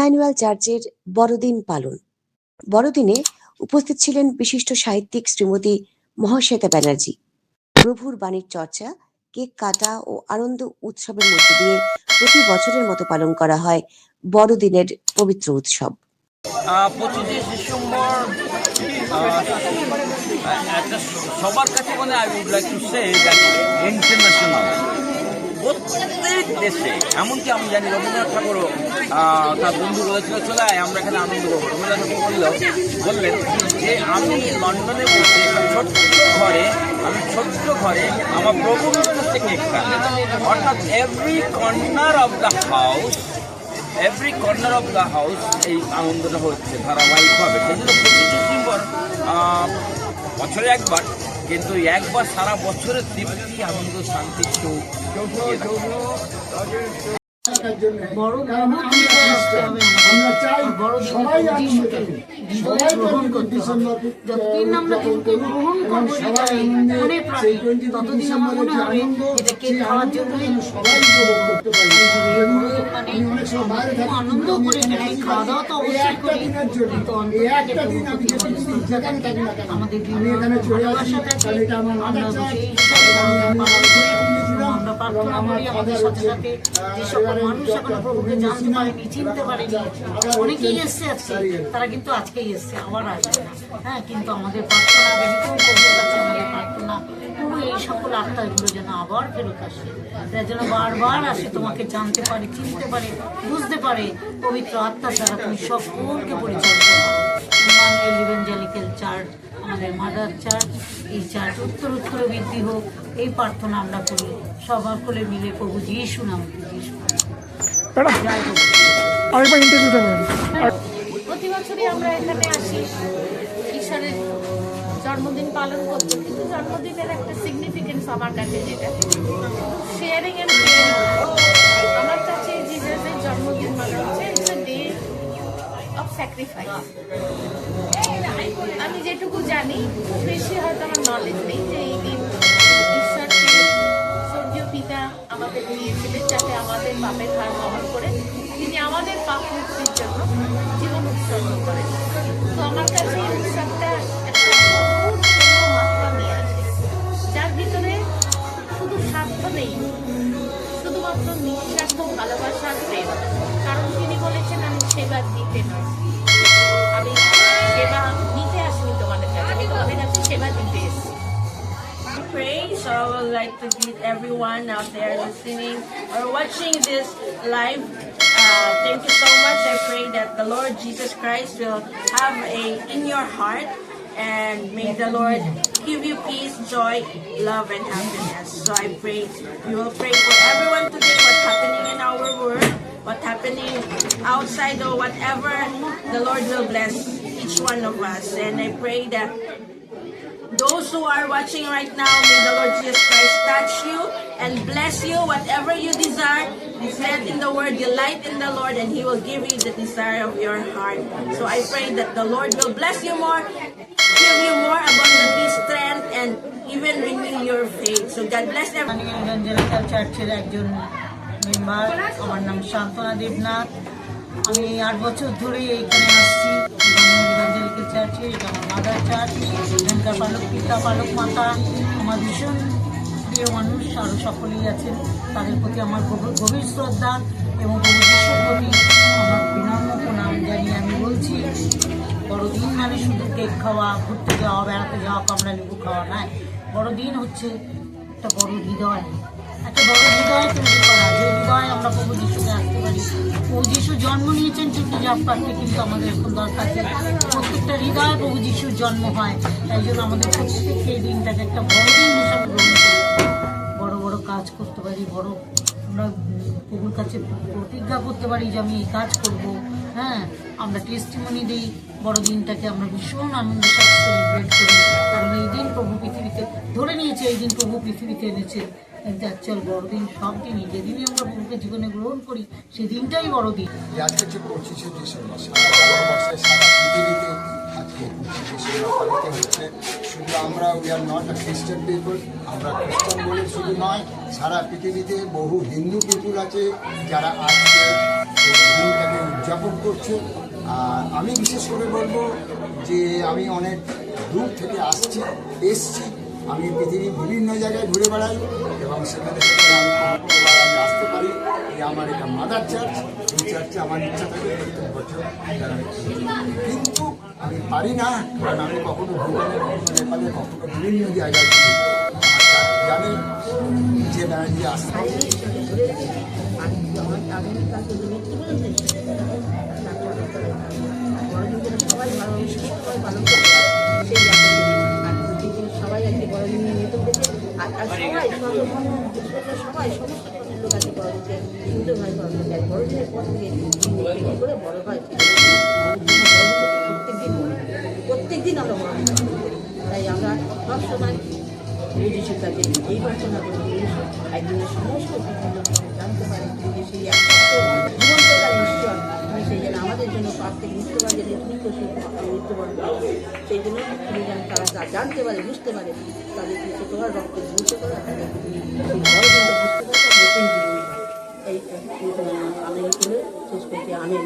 Emmanuel চার্চের বড়দিন পালন। বড়দিনে উপস্থিত ছিলেন বিশিষ্ট সাহিত্যিক শ্রীমতী মহাশ্বেতা ব্যানার্জি। প্রভুর বাণীর চর্চা, কেক কাটা ও আনন্দ উৎসবের মধ্য দিয়ে প্রতি বছরের মতো পালন করা হয় বড়দিনের পবিত্র উৎসব। 25শে ডিসেম্বর সবার কাছে মানে I would like to say that international প্রত্যেক দেশে, এমনকি আমি জানি রবীন্দ্রনাথ ঠাকুরও তার বন্ধু বলেছিল চলে আয় আমরা এখানে আনন্দ করবো। রবীন্দ্রনাথ ঠাকুর বললেন যে আমি লন্ডনে বসে ছোট্ট ঘরে আমার প্রভুর কাছে কেক খাই, অর্থাৎ every corner of the house এই আনন্দটা হচ্ছে ধারাবাহিকভাবে। সেই জন্য 25 ডিসেম্বর বছরে একবার, কিন্তু একবার সারা বছরের তৃপ্তি, আনন্দ, শান্তি আমরা চাই সবাই গ্রহণ করতে হবে। যতদিন আমরা গ্রহণ করবো ততদিন আমার মনে হবে এটা কেক খাওয়ার জন্য সবাই উপভোগ করতে পারি, আনন্দ করে খাওয়া দাওয়া তো অবশ্যই করি, কিন্তু আমাদের ভালোবাসা থাকে, আমরা প্রার্থনা করি। আমাদের সাথে সাথে যে সকল মানুষ এখন প্রভুকে জানতে পারেনি, চিনতে পারেনি, অনেকেই এসছে আজকে, তারা কিন্তু আজকেই এসছে, আবার আসবে না। হ্যাঁ, কিন্তু আমাদের প্রার্থনা প্রভুর কাছে আমাদের প্রার্থনা, প্রভু এই সকল আত্মাগুলো যেন আবার ফেরত আসে, তারা যেন বারবার আসে, তোমাকে জানতে পারে, চিনতে পারে, বুঝতে পারে। পবিত্র আত্মার দ্বারা তুমি সকলকে পরিচালিত করো। ইমানুয়েল ইভাঞ্জেলিক্যাল চার্চ, আমাদের মাদার চার্চ, এই চার্চ উত্তর বৃদ্ধি হোক, এই প্রার্থনা আমরা করি সকলে মিলে। প্রভু যিশু নাম, প্রতি বছরই আমরা এখানে আসি ঈশ্বরের জন্মদিন পালন করতে, কিন্তু জন্মদিনের একটা সিগনিফিকেন্স আমার কাছে, যেটা শেয়ারিং এন্ড কেয়ারিং। আমার কাছে জিজাসের জন্মদিন মানে হচ্ছে it's a day of sacrifice. আমি যেটুকু জানি, খুব বেশি হয়তো আমার নলেজ নেই, যে এই দিন ঈশ্বরকে স্বর্গীয় পিতা আমাদের দিয়েছিলেন যাতে আমাদের পাপের ভার বহন করে তিনি আমাদের পাপ মুক্তির জন্য জীবন উৎসর্গ করেন। তো আমার কাছে এই উৎসবটা একটা মাত্রা নিয়ে আসে, যার ভিতরে শুধু স্বার্থ নেই, শুধুমাত্র নিঃস্বার্থ ভালোবাসা, প্রেম। কারণ তিনি বলেছেন আমি সেবা দিতে নয়, আমি সেবা নিতে আসিনি তোমাদের কাছে, আমি তোমাদের কাছে সেবা দিতে এসেছি। Pray, so I would like to greet everyone out there listening or watching this live. Thank you so much. I pray that the Lord Jesus Christ will have in your heart, and may the Lord give you peace, joy, love, and happiness. So I pray we will pray for everyone today, what's happening in our world, what's happening outside, or whatever. The Lord will bless each one of us, and I pray that those who are watching right now, may the Lord Jesus Christ touch you and bless you. Whatever you desire, be said in the word, delight in the Lord, and He will give you the desire of your heart. So I pray that the Lord will bless you more, give you more abundantly strength, and even renew your faith. So God bless everyone. Evangelical চার্চের একজন member, আমার নাম শান্তনা দেবনাথ। আমি 8 বছর ধরে এইখানে আসছি evangelical চার্চে। এটা আমার মাদার চার্চ, এখানকার পালক পিতা, পালক মাতা আমার ভীষণ প্রিয় মানুষ, আরও সকলেই আছেন, তাদের প্রতি আমার গভীর শ্রদ্ধা এবং প্রভু যিশুর প্রতি আমার বিনম্র প্রণাম জানিয়ে আমি বলছি, বড়দিন মানে শুধু কেক খাওয়া, ঘুরতে যাওয়া, বেড়াতে যাওয়া, কমলা লেবু খাওয়া নয়। বড়দিন হচ্ছে একটা বড় হৃদয়, একটা বড় হৃদয় তৈরি করা, যে হৃদয় আমরা প্রভু যিশুকে আসতে পারি। প্রভু যিশু জন্ম নিয়েছেন ঠিকই জব করতে, কিন্তু আমাদের এখন দরকার যে প্রত্যেকটা হৃদয়ে প্রভু যিশুর জন্ম হয়। তাই জন্য আমাদের প্রত্যেককে এই দিনটাকে একটা বড়দিন হিসাবে গ্রহণ করি, বড় বড় কাজ করতে পারি, বড় আমরা প্রভুর কাছে প্রতিজ্ঞা করতে পারি যে আমি এই কাজ করব। হ্যাঁ, আমরা টেস্টিমনি দিই, বড়দিনটাকে আমরা ভীষণ আনন্দের সাথে সেলিব্রেট করি, কারণ এই দিন প্রভু পৃথিবীতে ধরে নিয়েছে, এই দিন প্রভু পৃথিবীতে এনেছে। কিন্তু অ্যাকচুয়াল বড়দিন সব দিনই, যেদিনই আমরা প্রভুকে জীবনে গ্রহণ করি সেদিনটাই বড়দিন। আজকে হচ্ছে 25শে ডিসেম্বর, সারা ভারতবর্ষে, সারা পৃথিবীতে আজকে 25শে ডিসেম্বর পালিত হচ্ছে। শুধু আমরা উই আর নট আ খ্রিস্টান পিপল, আমরা খ্রিস্টান বলে শুধু নয়, সারা পৃথিবীতে বহু হিন্দু পিপুল আছে যারা আজকে দিনটাকে উদযাপন করছে। আর আমি বিশেষ করে বলবো যে আমি অনেক দূর থেকে এসছি, আমি পৃথিবীর বিভিন্ন জায়গায় ঘুরে বেড়াই এবং সেখানে থেকে আমি আমি আসতে পারি। যে আমার এটা মাদার চার্চ, এই চার্চে আমার ইচ্ছা থাকে প্রত্যেক বছর কিন্তু আমি পারি না, কারণ আমি কখনো ভুটানে, কখনো নেপালে, কখনো বিভিন্ন জায়গায় জানি যে ব্যানার্জি আসতে সবাই ভালোবাসে, সবাই পালন করে সেই সবাই একটি বড়দিন নতুন দেখে আর সবাই সবাই সমস্ত লোক আছে বড়দিনকে সুন্দরভাবে পালন করে বড়দিনের পর থেকে করে বড় হয় প্রত্যেক দিন আমরা বড়দিন তাই আমরা সবসময় যিশুর কাছে এই প্রার্থনা করি একদিনের সমস্ত জানতে পারে যে সেই জীবন্তকার ঈশ্বর সেই জন্য আমাদের জন্য পাপ থেকে মুক্ত পারে যে মৃত্যুবরণ সেই জন্য তুমি যেন তারা জানতে পারে, বুঝতে পারে তাদের কিছু তোমার রক্তে বুঝতে পারে তাদের সেই বড়দিনটা বুঝতে পারে নতুন জীবন এই আমি শেষ করছি আমি